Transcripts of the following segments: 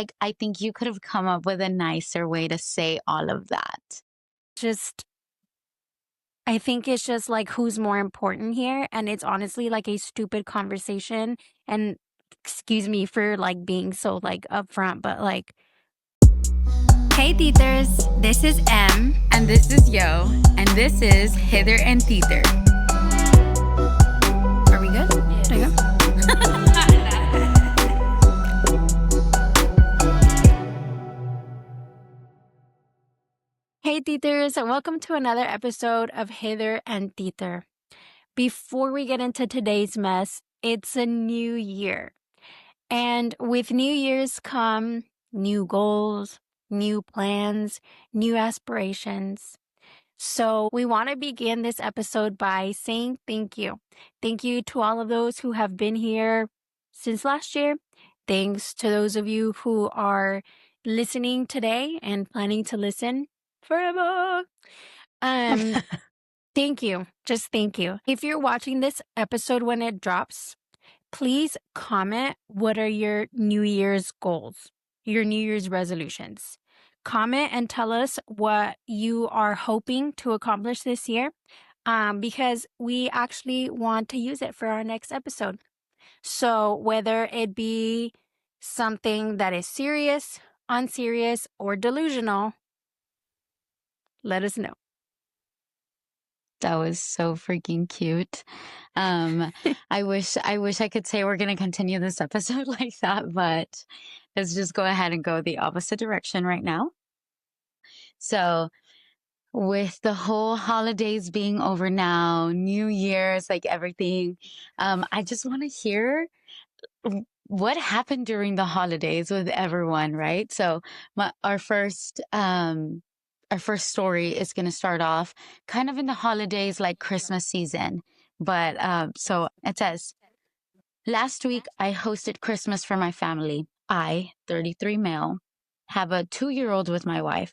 Like, I think you could have come up with a nicer way to say all of that. Just I think it's just like who's more important here, and it's honestly like a stupid conversation. And excuse me for like being so like upfront, but like, hey Tithers, this is M, And this is Yo, and this is Hither and Tither. Are we good? There you go. Hey Tithers, and welcome to another episode of Hither and Tither. Before we get into today's mess, it's a new year. And with New Year's come new goals, new plans, new aspirations. So we want to begin this episode by saying thank you. Thank you to all of those who have been here since last year. Thanks to those of you who are listening today and planning to listen forever. Thank you. Just thank you. If you're watching this episode when it drops, please comment what are your New Year's goals, your New Year's resolutions. Comment and tell us what you are hoping to accomplish this year, because we actually want to use it for our next episode. So whether it be something that is serious, unserious, or delusional, let us know. That was so freaking cute. I wish I could say we're gonna continue this episode like that, but let's just go ahead and go the opposite direction right now. So, with the whole holidays being over now, New Year's, like everything, I just want to hear what happened during the holidays with everyone, right? So, our first story is going to start off kind of in the holidays, like Christmas season. But so it says, last week I hosted Christmas for my family. I, 33 male, have a 2-year-old with my wife.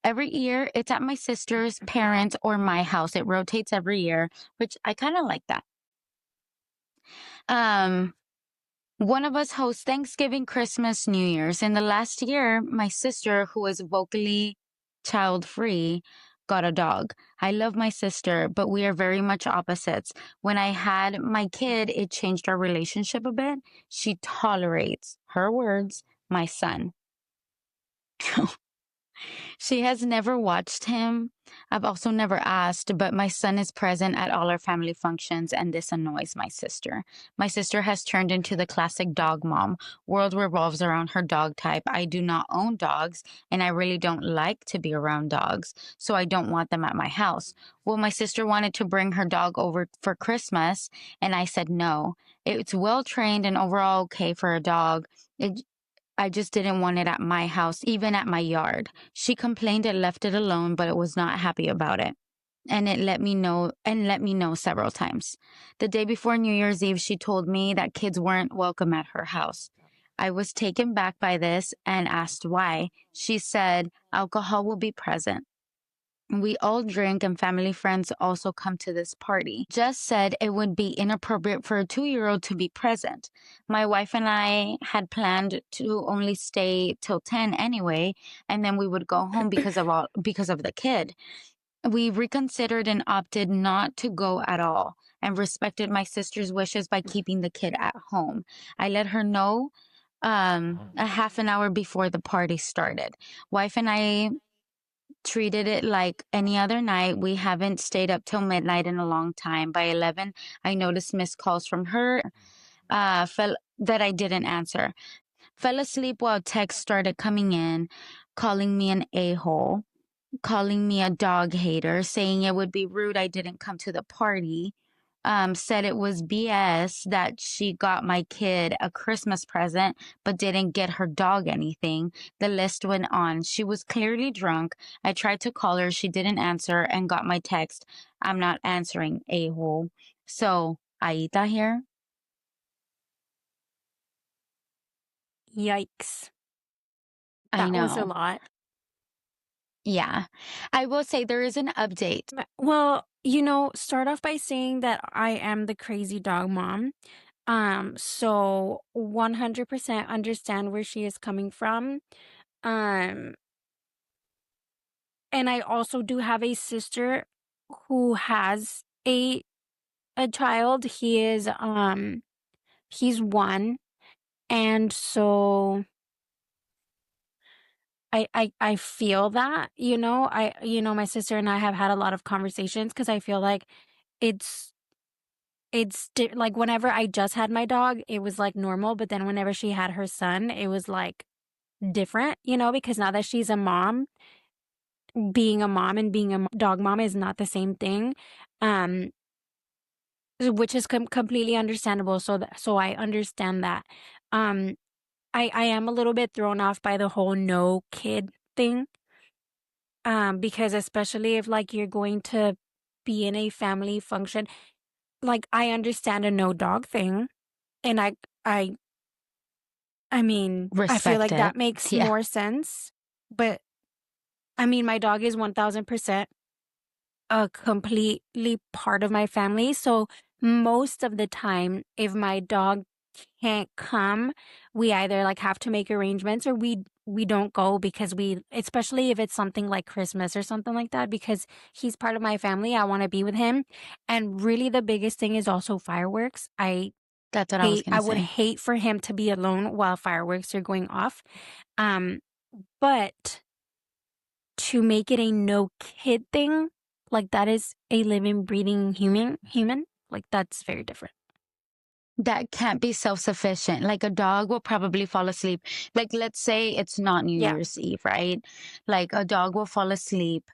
Every year it's at my sister's, parents, or my house. It rotates every year, which I kind of like that. One of us hosts Thanksgiving, Christmas, New Year's. In the last year, my sister, who is vocally child free, got a dog. I love my sister, but we are very much opposites. When I had my kid, it changed our relationship a bit. She tolerates, her words, my son. She has never watched him. I've also never asked, but my son is present at all our family functions, and this annoys my sister. My sister has turned into the classic dog mom. World revolves around her dog type. I do not own dogs, and I really don't like to be around dogs, so I don't want them at my house. Well, my sister wanted to bring her dog over for Christmas, and I said no. It's well trained and overall okay for a dog. I just didn't want it at my house, even at my yard. She complained and left it alone, but it was not happy about it. And it let me know several times. The day before New Year's Eve, she told me that kids weren't welcome at her house. I was taken back by this and asked why. She said alcohol will be present. We all drink and family friends also come to this party. Just said it would be inappropriate for a 2-year-old to be present. My wife and I had planned to only stay till 10 anyway, and then we would go home because of the kid. We reconsidered and opted not to go at all and respected my sister's wishes by keeping the kid at home. I let her know a half an hour before the party started. Wife and I treated it like any other night. We haven't stayed up till midnight in a long time. By 11, I noticed missed calls from her that I didn't answer. Fell asleep while texts started coming in, calling me an a-hole, calling me a dog hater, saying it would be rude I didn't come to the party. Said it was BS that she got my kid a Christmas present but didn't get her dog anything. The list went on. She was clearly drunk. I tried to call her. She didn't answer and got my text. I'm not answering, a-hole. So, Aita here. Yikes. I That was a know. lot. Yeah. I will say there is an update. Well, start off by saying that I am the crazy dog mom. So 100% understand where she is coming from. Um, and I also do have a sister who has a child. He's one. And so I feel that, my sister and I have had a lot of conversations because I feel like it's like whenever I just had my dog, it was like normal, but then whenever she had her son, it was like different, because now that she's a mom, being a mom and being a dog mom is not the same thing. Um, which is completely understandable. So I understand that. Um, I am a little bit thrown off by the whole no kid thing. Because especially if like you're going to be in a family function, like I understand a no dog thing, and I I mean, I feel Respect like that it. makes Yeah. more sense. But I mean, my dog is 1000% a completely part of my family. So most of the time, if my dog can't come, we either like have to make arrangements or we don't go because especially if it's something like Christmas or something like that, because he's part of my family. I want to be with him. And really the biggest thing is also fireworks. That's what I was I gonna would say. hate for him to be alone while fireworks are going off. Um, but to make it a no kid thing, like that is a living, breathing human. Like that's very different. That can't be self-sufficient. Like a dog will probably fall asleep. Like let's say it's not New Yeah. Year's Eve, right? Like a dog will fall asleep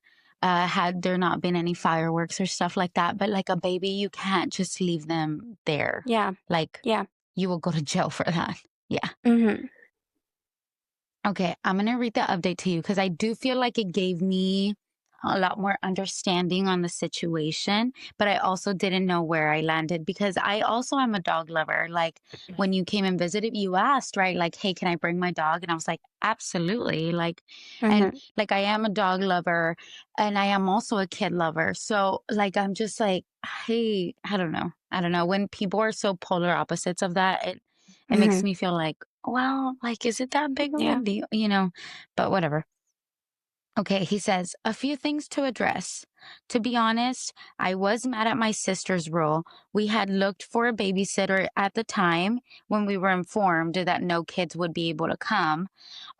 had there not been any fireworks or stuff like that. But like a baby, you can't just leave them there. Yeah. Like Yeah. you will go to jail for that. Yeah. Mhm. Okay, I'm going to read the update to you because I do feel like it gave me a lot more understanding on the situation, but I also didn't know where I landed because I also am a dog lover. Like when you came and visited, you asked, right? Like, hey, can I bring my dog? And I was like, absolutely. And Mhm. like I am a dog lover and I am also a kid lover. So like I'm just like, hey, I don't know. I don't know. When people are so polar opposites of that, it makes Mhm. me feel like, well, like, is it that big of a Yeah. deal? But whatever. Okay, he says, a few things to address. To be honest, I was mad at my sister's rule. We had looked for a babysitter at the time when we were informed that no kids would be able to come.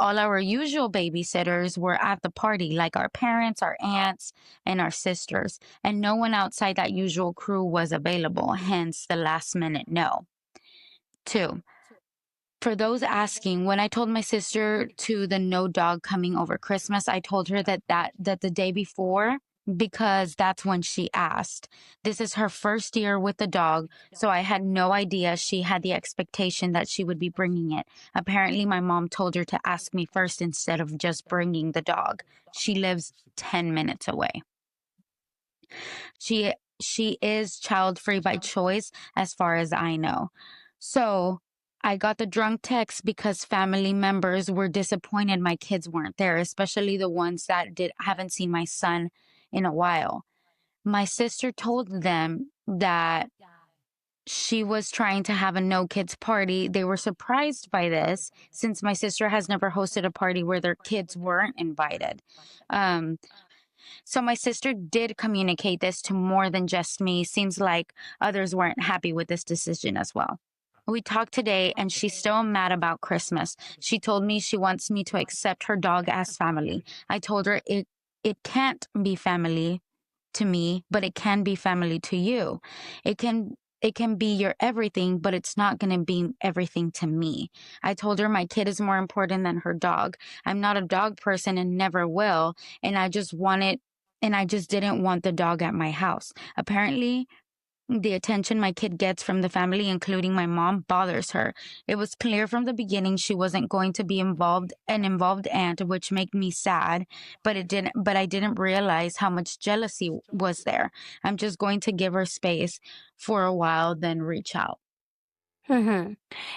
All our usual babysitters were at the party, like our parents, our aunts, and our sisters, and no one outside that usual crew was available, hence the last minute no. Two, for those asking, when I told my sister to the no dog coming over Christmas, I told her that the day before because that's when she asked. This is her first year with the dog, so I had no idea she had the expectation that she would be bringing it. Apparently, my mom told her to ask me first instead of just bringing the dog. She lives 10 minutes away. She she is child free by choice as far as I know. So, I got the drunk text because family members were disappointed my kids weren't there, especially the ones that did haven't seen my son in a while. My sister told them that she was trying to have a no kids party. They were surprised by this since my sister has never hosted a party where their kids weren't invited. Um, so my sister did communicate this to more than just me. Seems like others weren't happy with this decision as well. We talked today and she's still mad about Christmas. She told me she wants me to accept her dog as family. I told her it can't be family to me, but it can be family to you. It can be your everything, but it's not going to be everything to me. I told her my kid is more important than her dog. I'm not a dog person and never will, and I just didn't want the dog at my house. Apparently, the attention my kid gets from the family, including my mom, bothers her. It was clear from the beginning she wasn't going to be an involved aunt, which made me sad, but I didn't realize how much jealousy was there. I'm just going to give her space for a while, then reach out. Mhm.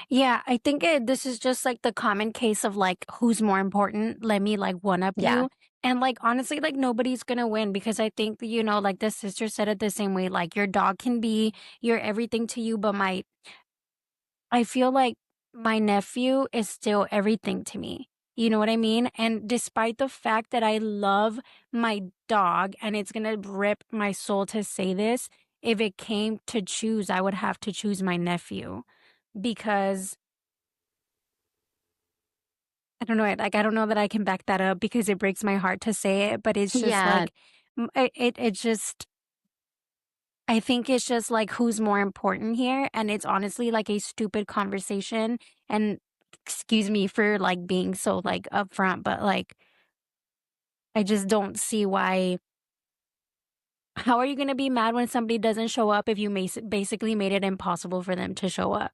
Yeah, I think this is just like the common case of like who's more important. Let me like one up Yeah. you. And like honestly, like nobody's gonna win because I think, like the sister said it the same way. Like your dog can be your everything to you, but I feel like my nephew is still everything to me. You know what I mean? And despite the fact that I love my dog, and it's gonna rip my soul to say this, if it came to choose, I would have to choose my nephew because I don't know it. Like, I don't know that I can back that up because it breaks my heart to say it, but it's just Yeah, like, it just, I think it's just like who's more important here. And it's honestly like a stupid conversation. And excuse me for like being so like upfront, but like, I just don't see why. How are you going to be mad when somebody doesn't show up if you basically made it impossible for them to show up?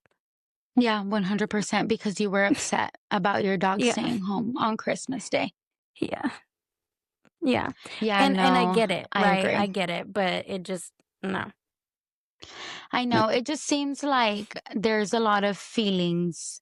yeah, 100% because you were upset about your dog Yeah. staying home on Christmas Day. Yeah. Yeah. Yeah, And I no, get it, I right? agree. I get it, but it just no. I know it just seems like there's a lot of feelings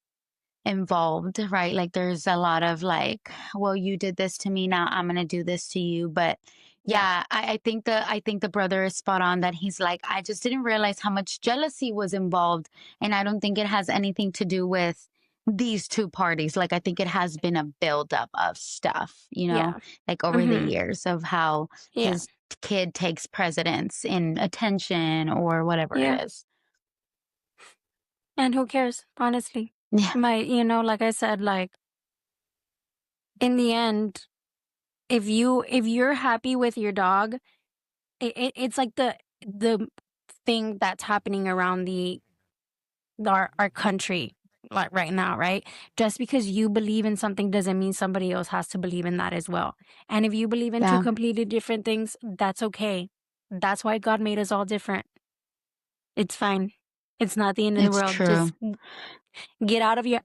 involved, right? Like there's a lot of like, well, you did this to me, now I'm gonna do this to you. But Yeah. yeah, I think the brother is spot on that he's like, I just didn't realize how much jealousy was involved. And I don't think it has anything to do with these two parties. Like I think it has been a buildup of stuff, Yeah. like over the Mhm. years of how Yeah. his kid takes precedence in attention or whatever Yeah. it is. And who cares, honestly? Yeah. Like I said, like in the end, if you're happy with your dog, it's like the thing that's happening around our country like right now, right? Just because you believe in something doesn't mean somebody else has to believe in that as well. And if you believe in two Yeah. completely different things, that's okay. That's why God made us all different. It's fine. It's not the end of the It's world. true. Just get out of your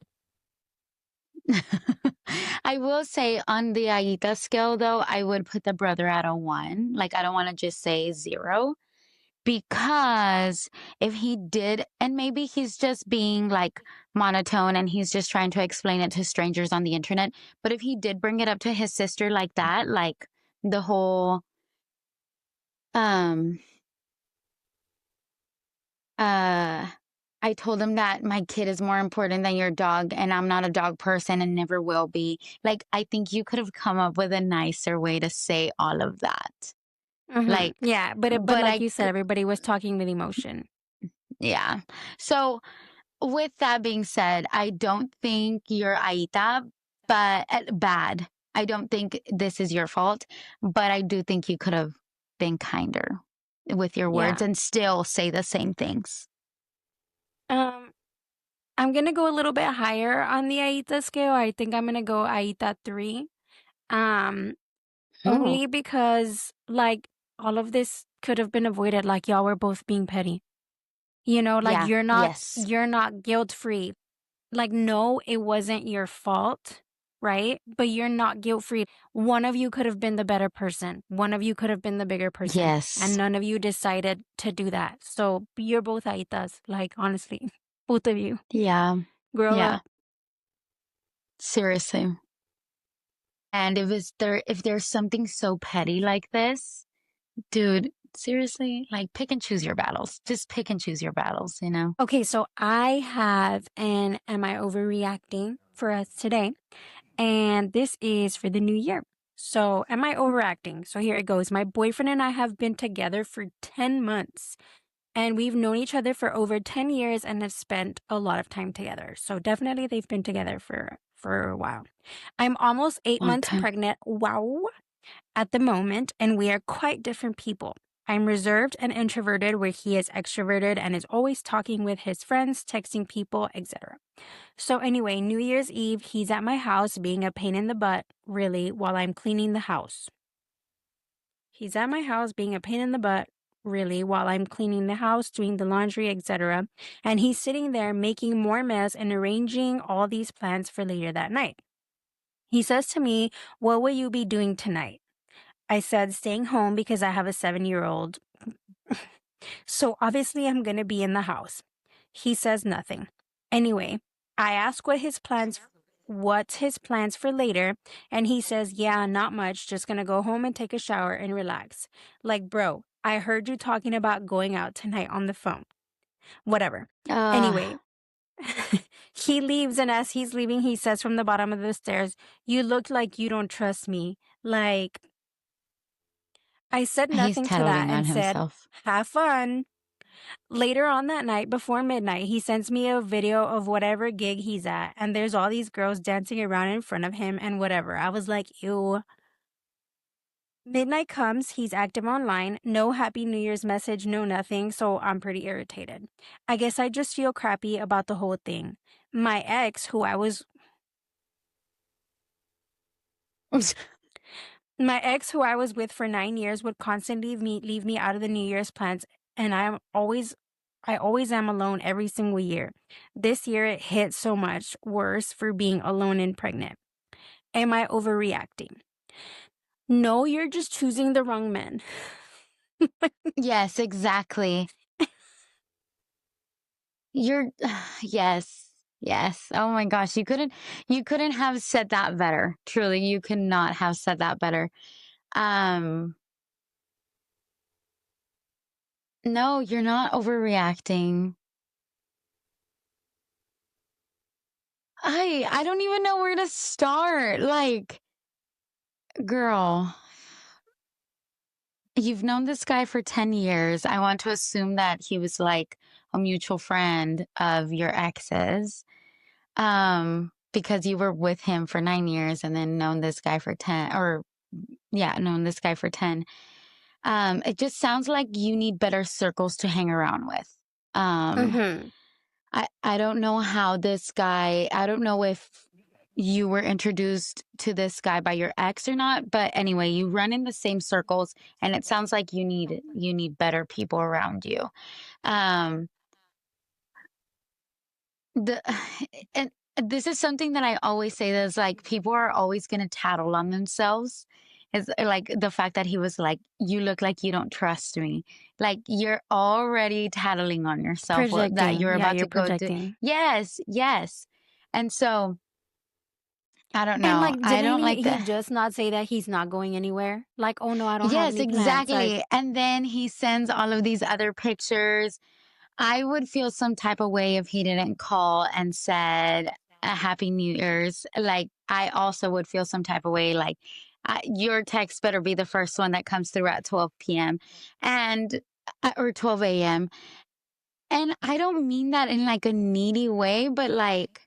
I will say on the AITA scale, though, I would put the brother at a one. Like, I don't want to just say zero because if he did, and maybe he's just being like monotone and he's just trying to explain it to strangers on the internet. But if he did bring it up to his sister like that, like the whole, um, uh, I told him that my kid is more important than your dog, and I'm not a dog person and never will be. Like, I think you could have come up with a nicer way to say all of that. Like, Yeah, but but like I, you said, everybody was talking with emotion. yeah. So, with that being said, I don't think you're Aita, but bad. I don't think this is your fault, but I do think you could have been kinder with your words Yeah. and still say the same things. Um, I'm gonna go a little bit higher on the AITA scale. I think I'm gonna go AITA 3. Um, Oh, Only because like all of this could have been avoided. Like y'all were both being petty. Like yeah. Yes. you're not guilt free. Like, no, it wasn't your fault, right? But you're not guilt free. One of you could have been the better person. One of you could have been the bigger person. And Yes. none of you decided to do that. So you're both aitas, like, honestly, both of you. Yeah. Grow Yeah. up. Seriously. And if there's something so petty like this, dude, seriously, like pick and choose your battles. Just pick and choose your battles. Okay, so I have an Am I Overreacting for us today? And this is for the new year. So, am I overacting? So, here it goes. My boyfriend and I have been together for 10 months. And we've known each other for over 10 years and have spent a lot of time together. So definitely they've been together for a while. I'm almost 8 Long months time. pregnant. Wow. At the moment, and we are quite different people. I'm reserved and introverted where he is extroverted and is always talking with his friends, texting people, etc. So anyway, New Year's Eve, he's at my house being a pain in the butt, really, while I'm cleaning the house. He's at my house being a pain in the butt, really, while I'm cleaning the house, doing the laundry, etc. And he's sitting there making more mess and arranging all these plans for later that night. He says to me, "What will you be doing tonight?" I said, "Staying home because I have a 7-year-old. So obviously I'm going to be in the house." He says nothing. Anyway, I ask what's his plans for later, and he says, "Yeah, not much, just going to go home and take a shower and relax." Like, bro, I heard you talking about going out tonight on the phone. Whatever. Uh, Anyway, he leaves, and as he's leaving, he says from the bottom of the stairs, "You look like you don't trust me." Like, I said He's nothing to that tattling on and said, himself. "Have fun." Later on that night, before midnight, he sends me a video of whatever gig he's at, and there's all these girls dancing around in front of him and whatever. I was like, ew. Midnight comes, he's active online, no Happy New Year's message, no nothing, so I'm pretty irritated. I guess I just feel crappy about the whole thing. My ex, who I was with for 9 years, would constantly leave me out of the New Year's plans, and I always am alone every single year. This year it hit so much worse for being alone and pregnant. Am I overreacting? No, you're just choosing the wrong men. Yes, exactly. You're yes. Yes. Oh my gosh, you couldn't have said that better. Truly, you could not have said that better. Um no, you're not overreacting. I don't even know where to start. Like, girl, you've known this guy for 10 years. I want to assume that he was like a mutual friend of your ex's. Because you were with him for 9 years and then known this guy for 10, or yeah, known this guy for 10. It just sounds like you need better circles to hang around with. Um, Mm-hmm. I don't know how this guy, I don't know if you were introduced to this guy by your ex or not, but anyway, you run in the same circles and it sounds like you need better people around you. Um, the and this is something that I always say, that's like people are always going to tattle on themselves. Is like the fact that he was like, "You look like you don't trust me." Like you're already tattling on yourself that Projecting. you're Yeah, about you're to go do. projecting. Yes, yes. And so I don't And know. like, I didn't don't like he that. just not say that he's not going anywhere? Like, oh no, I don't have Yes, any plans. Like, exactly. And then he sends all of these other pictures. I would feel some type of way if he didn't call and said a happy New Year's. Like, I also would feel some type of way. Like, your text better be the first one that comes through at 12 p.m. and or 12 a.m. And I don't mean that in like a needy way, but like,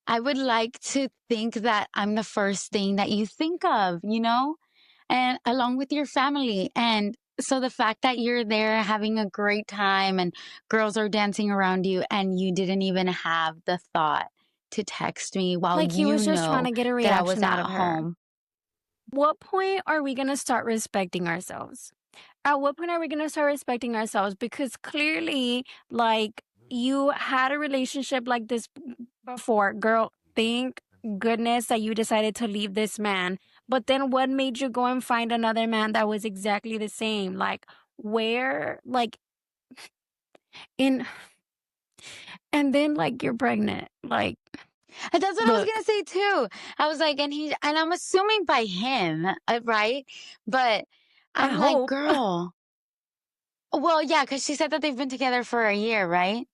I would like to think that I'm the first thing that you think of, and along with your family. And so the fact that you're there having a great time and girls are dancing around you and you didn't even have the thought to text me while he you was just trying know to get a that I was reaction out at of her. home. What point are we gonna start respecting ourselves? At what point are we gonna start respecting ourselves? Because clearly, like, you had a relationship like this before, girl. Thank goodness that you decided to leave this man. But then what made you go and find another man that was exactly the same? Like, where, like, in, and then, like, you're pregnant. Like, And that's what I was look, gonna say too. I was like, and I'm assuming by him, right? But I I'm like, hope. girl. Well, yeah, because she said that they've been together for a year, right?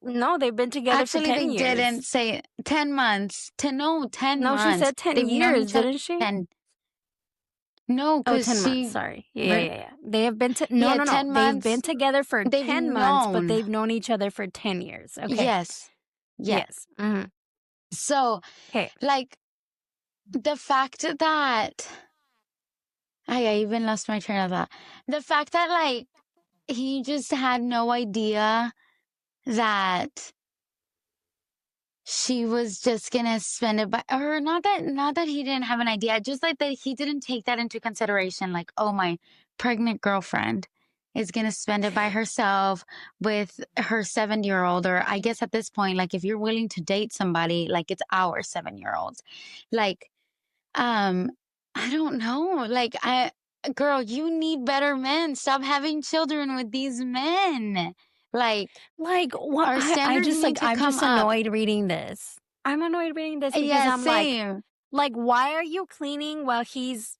No, they've been together for Actually, 10 they years. didn't say 10 months. 10 No, she months. said 10 They've known years, each other didn't she? 10. No, Oh, because 10 months. she, Sorry. Yeah, yeah, re- yeah, yeah. They have been no, yeah, no, no. 10 They've been months. together for They've 10 months, but known. they've known each other for 10 years. Okay. Yes. Yeah. Yes. Mm-hmm. So, Okay. like, the fact that I even lost my train of thought. The fact that, like, he just had no idea that she was just gonna spend it by, or not that he didn't have an idea, just like that he didn't take that into consideration. Like, oh, my pregnant girlfriend is gonna spend it by herself with her 7-year-old, or I guess at this point, like if you're willing to date somebody, like it's our 7-year-olds. Like, um, I don't know. Like, girl, you need better men. Stop having children with these men. Like, Like, what? our standards need to I'm come just up. annoyed reading this. I'm annoyed reading this because Yeah, I'm same. like, why are you cleaning while he's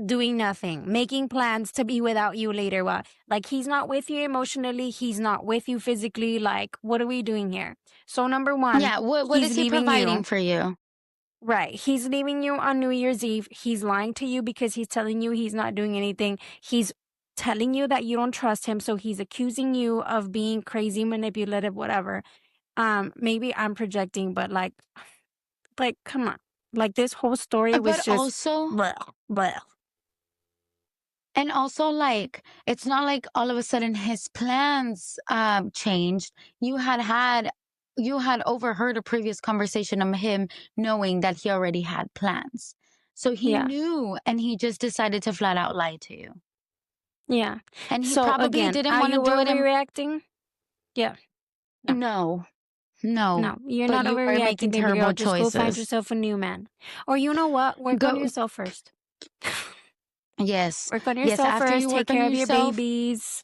doing nothing, making plans to be without you later. What? Like, he's not with you emotionally. He's not with you physically. Like, what are we doing here? So number one, Yeah, what he's is he leaving providing you. for you? Right. He's leaving you on New Year's Eve. He's lying to you because he's telling you he's not doing anything. He's telling you that you don't trust him. So he's accusing you of being crazy, manipulative, whatever. Maybe I'm projecting, but like, come on. Like, this whole story was But just also, blah, blah. and also, like, it's not like all of a sudden his plans changed. You had overheard a previous conversation of him knowing that he already had plans. So he Yeah. knew, and he just decided to flat out lie to you. Yeah. And he So probably again, didn't are want to you do it in. overreacting? Yeah. No. No, no. No, you're But not you are overreacting, making baby girl. terrible Just go find choices. yourself a new man. Or you know what? Work on Go, yourself first. yes. Work on Yes, yourself after first. you Take work on care of your yourself, babies.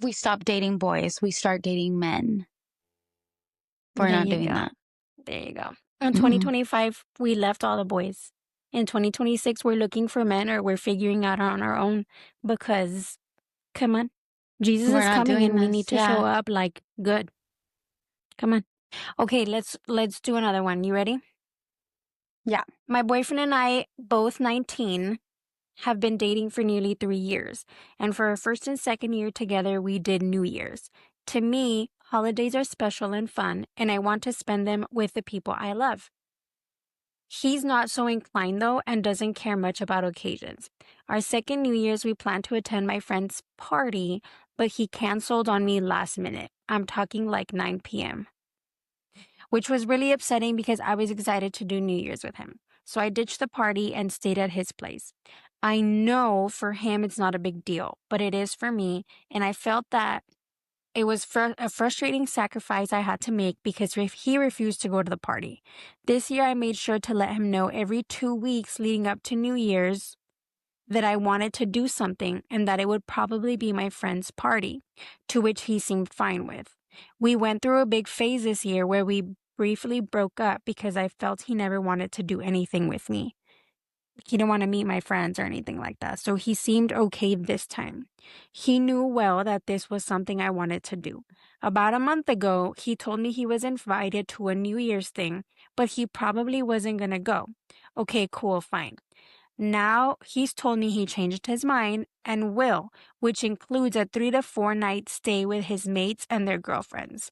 we stop dating boys. We start dating men. We're There not you doing go. that. There you go. In Mhm. 2025, we left all the boys. In 2026, we're looking for men, or we're figuring out on our own, because, come on, Jesus We're is not coming doing and we this. need to show Yeah. up like good. Come on. Okay, let's do another one. You ready? Yeah. My boyfriend and I, both 19, have been dating for nearly 3 years. And for our first and second year together, we did New Year's. To me, holidays are special and fun, and I want to spend them with the people I love. He's not so inclined, though, and doesn't care much about occasions. Our second New Year's, we planned to attend my friend's party, but he canceled on me last minute. I'm talking like 9 p.m., which was really upsetting because I was excited to do New Year's with him. So I ditched the party and stayed at his place. I know for him it's not a big deal, but it is for me, and I felt that it was a frustrating sacrifice I had to make because he refused to go to the party. This year, I made sure to let him know every 2 weeks leading up to New Year's that I wanted to do something and that it would probably be my friend's party, to which he seemed fine with. We went through a big phase this year where we briefly broke up because I felt he never wanted to do anything with me. He didn't want to meet my friends or anything like that. So he seemed okay this time. He knew well that this was something I wanted to do. About a month ago, he told me he was invited to a New Year's thing, but he probably wasn't going to go. Okay, cool, fine. Now he's told me he changed his mind and will, which includes a 3 to 4 night stay with his mates and their girlfriends.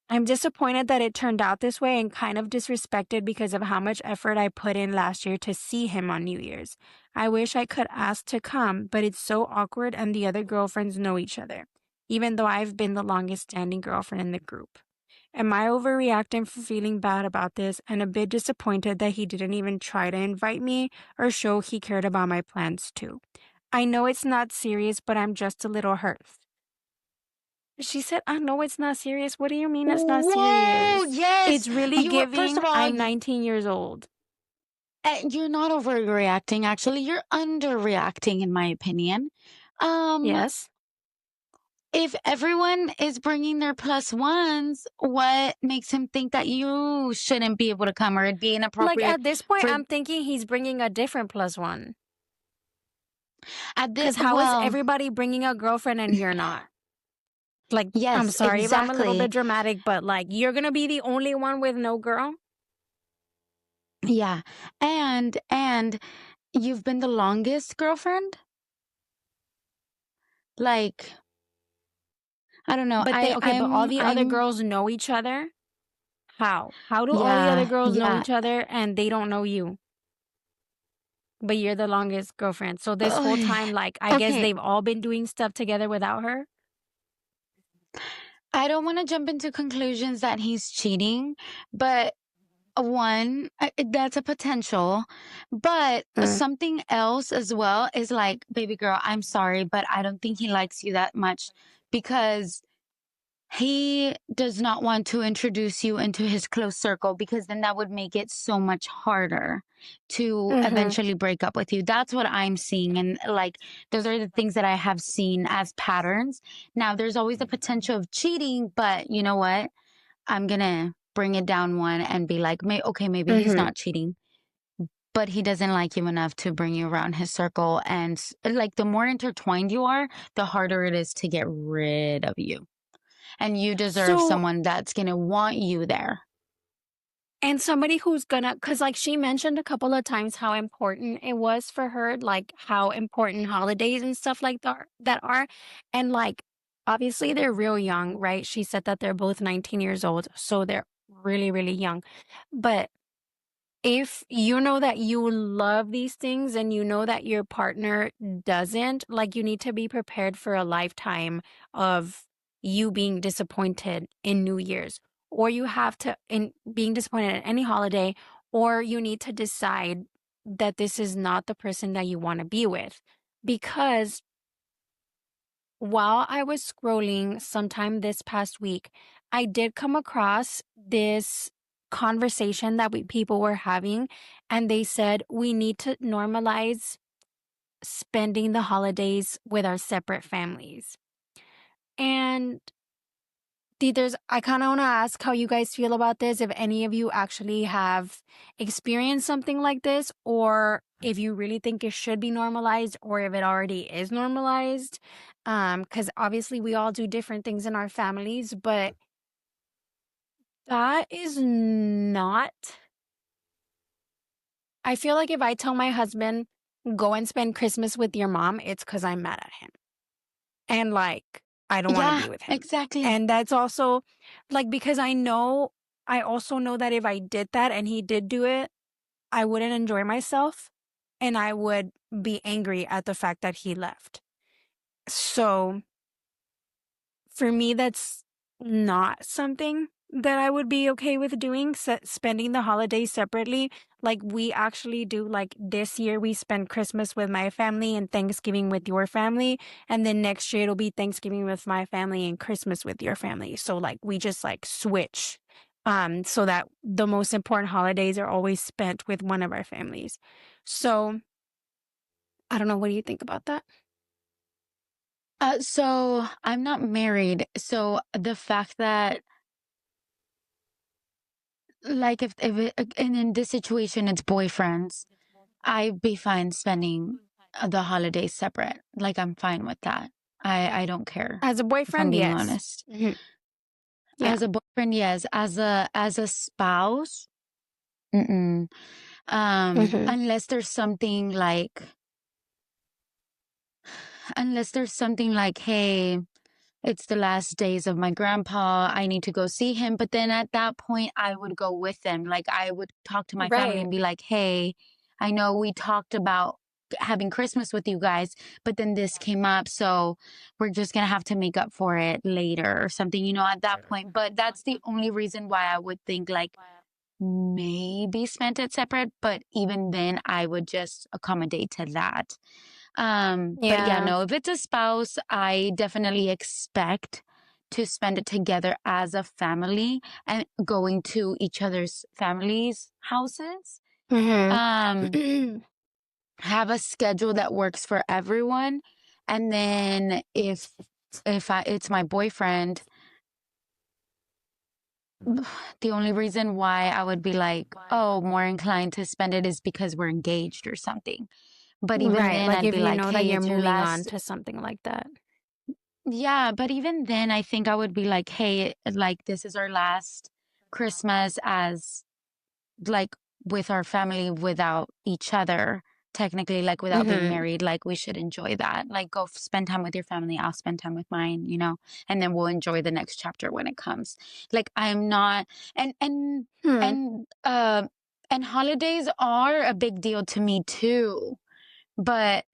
I'm disappointed that it turned out this way and kind of disrespected because of how much effort I put in last year to see him on New Year's. I wish I could ask to come, but it's so awkward and the other girlfriends know each other, even though I've been the longest standing girlfriend in the group. Am I overreacting for feeling bad about this and a bit disappointed that he didn't even try to invite me or show he cared about my plans too? I know it's not serious, but I'm just a little hurt. She said, I know it's not serious. What do you mean it's not Whoa, serious? yes. It's really You were, first giving, of all, I'm 19 years old. you're not overreacting, actually. You're underreacting, in my opinion. Um, Yes. if everyone is bringing their plus ones, what makes him think that you shouldn't be able to come, or it'd be Like, inappropriate at this point, for I'm thinking he's bringing a different plus one. at the Because how is well, everybody bringing a girlfriend and you're not? Like, I'm yes, sorry if I'm a little exactly. bit dramatic, but like, you're going to be the only one with no girl? Yeah. And you've been the longest girlfriend? Like, I don't know. But but all the other I'm girls know each other? How? How do all the other yeah, girls know yeah. each other and they don't know you? But you're the longest girlfriend. So this whole Okay. time, like, I guess Okay. they've all been doing stuff together without her? I don't want to jump into conclusions that he's cheating, but one, that's a potential. But Mm. something else as well is like, baby girl, I'm sorry, but I don't think he likes you that much because he does not want to introduce you into his close circle, because then that would make it so much harder to Mm-hmm. eventually break up with you. That's what I'm seeing. And like, those are the things that I have seen as patterns. Now, there's always the potential of cheating, but you know what? I'm gonna bring it down one and be like, okay, maybe he's not cheating, but he doesn't like you enough to bring you around his circle. And like the more intertwined you are, the harder it is to get rid of you. And you deserve someone that's going to want you there. And somebody who's gonna, because like she mentioned a couple of times how important it was for her, like how important holidays and stuff like that are. And like, obviously they're real young, right? She said that they're both 19 years old. So they're really, really young. But if you know that you love these things and you know that your partner doesn't, like you need to be prepared for a lifetime of you being disappointed in New Year's, or you have to in being disappointed at any holiday, or you need to decide that this is not the person that you want to be with. Because while I was scrolling sometime this past week, I did come across this conversation that people were having, and they said we need to normalize spending the holidays with our separate families. And I kind of want to ask how you guys feel about this, if any of you actually have experienced something like this, or if you really think it should be normalized, or if it already is normalized. Because obviously we all do different things in our families, but that is not. I feel like if I tell my husband, go and spend Christmas with your mom, it's because I'm mad at him. And like, I don't want to be with him. Exactly. And that's also like, because I also know that if I did that and he did do it, I wouldn't enjoy myself and I would be angry at the fact that he left. So for me, that's not something that I would be okay with doing, spending the holidays separately. Like we actually do, like this year we spend Christmas with my family and Thanksgiving with your family. And then next year it'll be Thanksgiving with my family and Christmas with your family. So like we just like switch so that the most important holidays are always spent with one of our families. So I don't know. What do you think about that? So I'm not married. So the fact that like if it, and in this situation it's boyfriends, I'd be fine spending the holidays separate. Like I'm fine with that. I don't care. As a If I'm boyfriend, being yes. honest. Yeah. As a boyfriend, yes. As a spouse, mm-mm. Unless there's something like hey, it's the last days of my grandpa, I need to go see him. But then at that point, I would go with them. Like I would talk to my family and be like, hey, I know we talked about having Christmas with you guys, but then this came up. So we're just going to have to make up for it later or something, at that point. But that's the only reason why I would think like maybe spend it separate. But even then, I would just accommodate to that. But yeah, no, if it's a spouse, I definitely expect to spend it together as a family and going to each other's families' houses. Have a schedule that works for everyone. And then if it's my boyfriend, the only reason why I would be like, oh, more inclined to spend it is because we're engaged or something. But even then, like I'd if be you like, know hey, that you're it's your moving last. on to something like that. Yeah, but even then, I think I would be like, hey, like this is our last Christmas as like with our family without each other, technically, like without being married. Like we should enjoy that. Like go spend time with your family. I'll spend time with mine, and then we'll enjoy the next chapter when it comes. Like I'm not, and holidays are a big deal to me too, but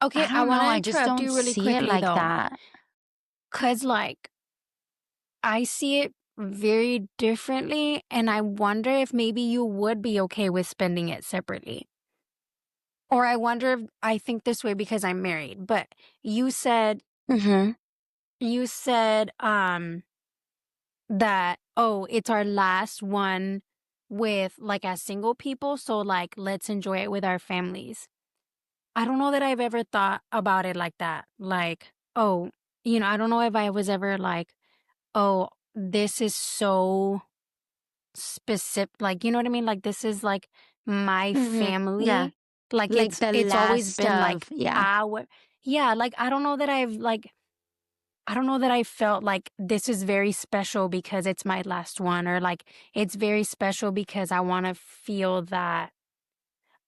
Okay, I I don't want know. to I just interrupt don't you really see it quickly like though. that. Cause like I see it very differently, and I wonder if maybe you would be okay with spending it separately. Or I wonder if I think this way because I'm married, but you said that, oh, it's our last one with like as single people, so like let's enjoy it with our families. I don't know that I've ever thought about it like that. Like, oh, I don't know if I was ever like, oh, this is so specific, like, you know what I mean? Like, this is like my Yeah. family. Like, Like the it's always last been of, like yeah. our, yeah, like, I don't know that I felt like this is very special because it's my last one, or like it's very special because I want to feel that.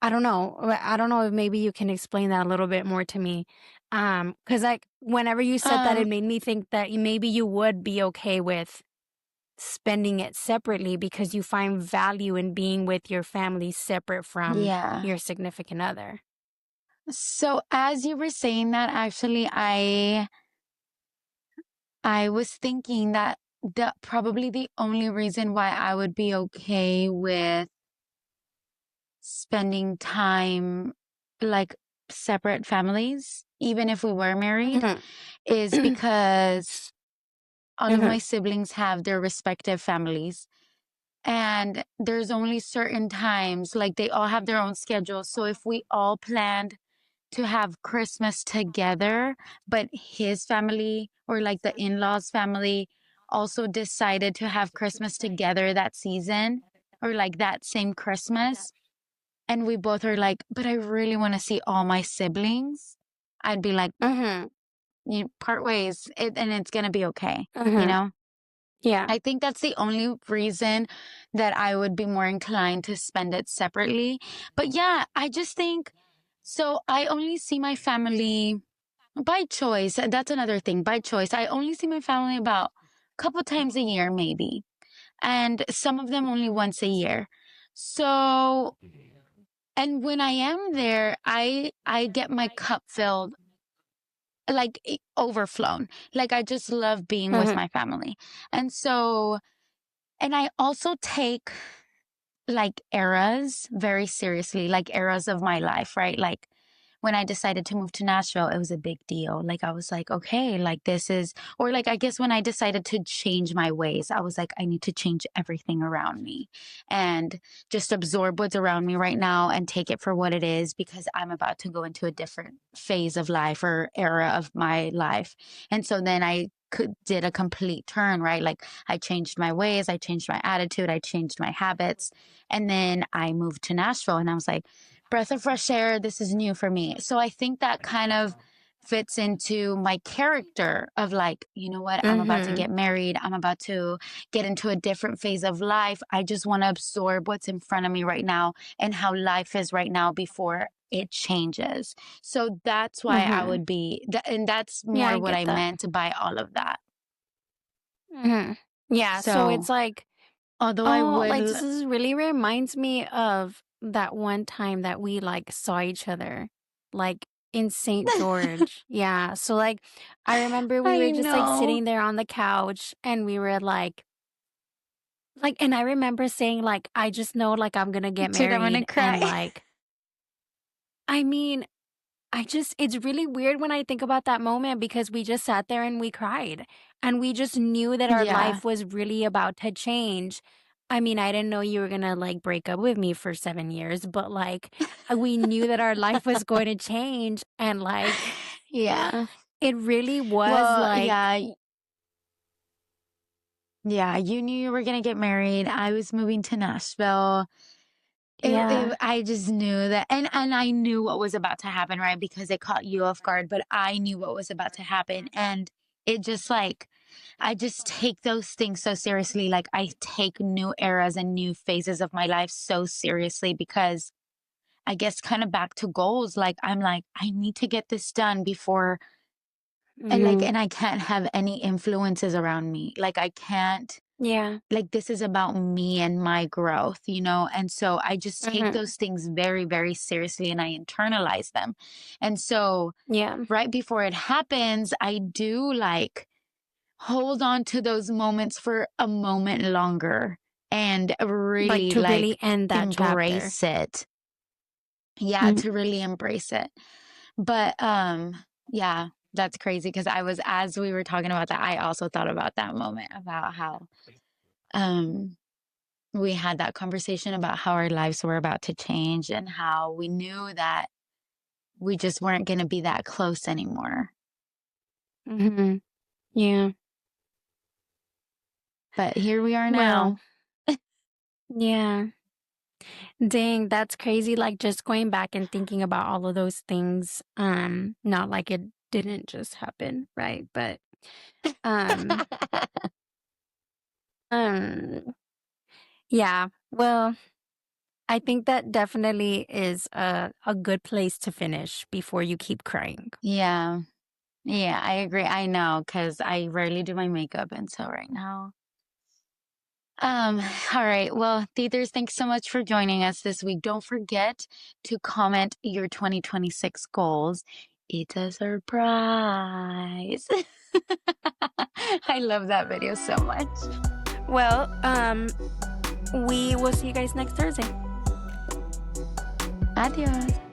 I don't know. I don't know if maybe you can explain that a little bit more to me. Because like whenever you said that, it Um, made me think that maybe you would be okay with spending it separately because you find value in being with your family separate from yeah. your significant other. So as you were saying that, actually, I was thinking that probably the only reason why I would be okay with spending time like separate families, even if we were married, Hmm. is because all of Hmm. my siblings have their respective families. And there's only certain times, like they all have their own schedules. So if we all planned to have Christmas together, but his family or like the in laws' family also decided to have Christmas together that season or like that same Christmas, and we both are like, but I really want to see all my siblings, I'd be like, Hmm. you part ways, and it's going to be okay, you Hmm. know? Yeah. I think that's the only reason that I would be more inclined to spend it separately. But yeah, I just think so. I only see my family by choice. That's another thing. By choice, I only see my family about a couple times a year, maybe, and some of them only once a year. So, and when I am there, I get my cup filled, like overflown. Like I just love being with Hmm. my family. And so, and I also take like eras very seriously, like eras of my life, right? Like when I decided to move to Nashville, it was a big deal. Like I was like, okay, like this is, or like I guess when I decided to change my ways, I was like, I need to change everything around me and just absorb what's around me right now and take it for what it is because I'm about to go into a different phase of life or era of my life. And so then I did a complete turn, right? Like I changed my ways, I changed my attitude, I changed my habits. And then I moved to Nashville and I was like, breath of fresh air, this is new for me. So I think that kind of fits into my character of like, you know what, I'm about to Hmm. get married, I'm about to get into a different phase of life. I just want to absorb what's in front of me right now and how life is right now before it changes. So that's why I Hmm. would be, and that's Yeah, I more what get I that. meant by all of that. Hmm. Yeah, so So, it's like, although I oh, would, like this is really reminds me of that one time that we like saw each other, like in St. George. Yeah. So like I remember we were I just like know, sitting there on the couch and we were like, and I remember saying like, I just know like I'm gonna get dude, I'm gonna married. And cry. like, I mean, it's really weird when I think about that moment because we just sat there and we cried and we just knew that our Yeah. life was really about to change. I mean, I didn't know you were gonna like break up with me for 7 years, but like we knew that our life was going to change. And like Yeah. it really was Well, like, yeah, you knew you were gonna get married. I was moving to Nashville. yeah. I just knew that, and I knew what was about to happen, right? Because it caught you off guard, but I knew what was about to happen, and it just like I just take those things so seriously. Like I take new eras and new phases of my life so seriously because I guess kind of back to goals. Like I'm like I need to get this done before. And like, Hmm. and I can't have any influences around me. Like, I can't, Yeah. like, this is about me and my growth, you know? And so I just take Hmm. those things very, very seriously and I internalize them. And so Yeah. right before it happens, I do like hold on to those moments for a moment longer and Like really to really like end that chapter. embrace it. Yeah, Mhm. to really embrace it. But, yeah, that's crazy because I was as we were talking about that, I also thought about that moment about how, um, we had that conversation about how our lives were about to change and how we knew that we just weren't gonna be that close anymore. Mhm. Yeah. But here we are Well, now. Yeah. Dang, that's crazy. Like just going back and thinking about all of those things. Not like it didn't just happen, right? But um um yeah. Well, I think that definitely is a good place to finish before you keep crying. Yeah. Yeah, I agree. I know, because I rarely do my makeup, and so right now. Um, all right. Well, Theaters, thanks so much for joining us this week. Don't forget to comment your 2026 goals. It's a surprise. I love that video so much. Well, we will see you guys next Thursday. Adios.